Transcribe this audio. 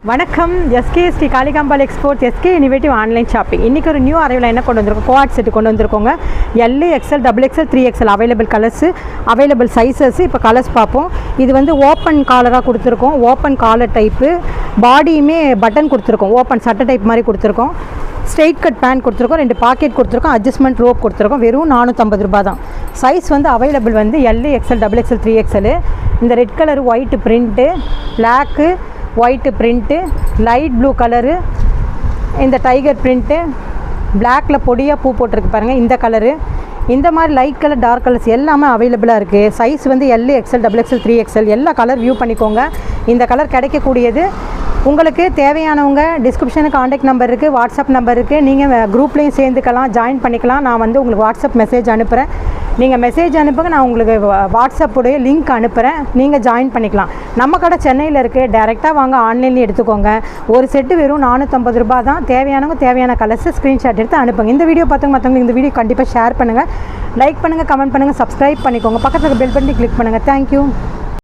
வணக்கம். SK Sri Kalikambal export SK innovative online shopping. இன்றைக்கி ஒரு நியூ அரைவில் என்ன கொண்டு வந்திருக்கோம், கோஆட் செட்டு கொண்டு வந்திருக்கோங்க. L, XL, double XL, 3XL available colours, available sizes. இப்போ கலர்ஸ் பார்ப்போம். இது வந்து ஓப்பன் காலராக கொடுத்துருக்கோம். ஓப்பன் காலர் டைப்பு, பாடியுமே பட்டன் கொடுத்துருக்கோம். ஓப்பன் சட்டை டைப் மாதிரி கொடுத்துருக்கோம். ஸ்ட்ரெயிட் கட் பேண்ட் கொடுத்துருக்கோம். 2 பாக்கெட் கொடுத்துருக்கோம். அட்ஜஸ்ட்மெண்ட் ரோப் கொடுத்துருக்கோம். வெறும் 450 ரூபா தான். சைஸ் வந்து அவைலபிள் வந்து L, XL, double XL, 3XL. இந்த red colour white print, black, white print, light blue colour, இந்த டைகர் பிரிண்ட்டு, பிளாக்கில் பொடியாக பூ போட்டிருக்கு பாருங்கள், இந்த கலரு. இந்த மாதிரி லைட் கலர், டார்க் கலர்ஸ் எல்லாமே அவைலபிளாக இருக்குது. சைஸ் வந்து L, XL, double XL, 3XL எல்லா கலர் வியூ பண்ணிக்கோங்க. இந்த கலர் கிடைக்கக்கூடியது. உங்களுக்கு தேவையானவங்க டிஸ்கிரிப்ஷனுக்கு காண்டாக்ட் நம்பர் இருக்குது, வாட்ஸ்அப் நம்பர் இருக்குது. நீங்கள் குரூப்லேயும் சேர்ந்துக்கலாம், ஜாயின் பண்ணிக்கலாம். நான் வந்து உங்களுக்கு வாட்ஸ்அப் மெசேஜ் அனுப்புகிறேன். நீங்கள் மெசேஜ் அனுப்புங்க, நான் உங்களுக்கு வாட்ஸ்அப்புடைய லிங்க் அனுப்புகிறேன். நீங்கள் ஜாயின் பண்ணிக்கலாம். நம்ம கடை சென்னையில் இருக்குது. டைரெக்டாக வாங்க, ஆன்லைன்லேயும் எடுத்துக்கோங்க. ஒரு செட்டு வெறும் 450 ரூபா தான். தேவையானவங்க தேவையான கலர்ஸை ஸ்க்ரீன்ஷாட் எடுத்து அனுப்புங்க. இந்த வீடியோ பார்த்தவங்க மற்றவங்களுக்கு இந்த வீடியோ கண்டிப்பாக ஷேர் பண்ணுங்கள், லைக் பண்ணுங்கள், கமெண்ட் பண்ணுங்கள், சப்ஸ்கிரைப் பண்ணிக்கோங்க. பக்கத்தில் பெல் பட்டனை கிளிக் பண்ணுங்கள். தேங்க்யூ.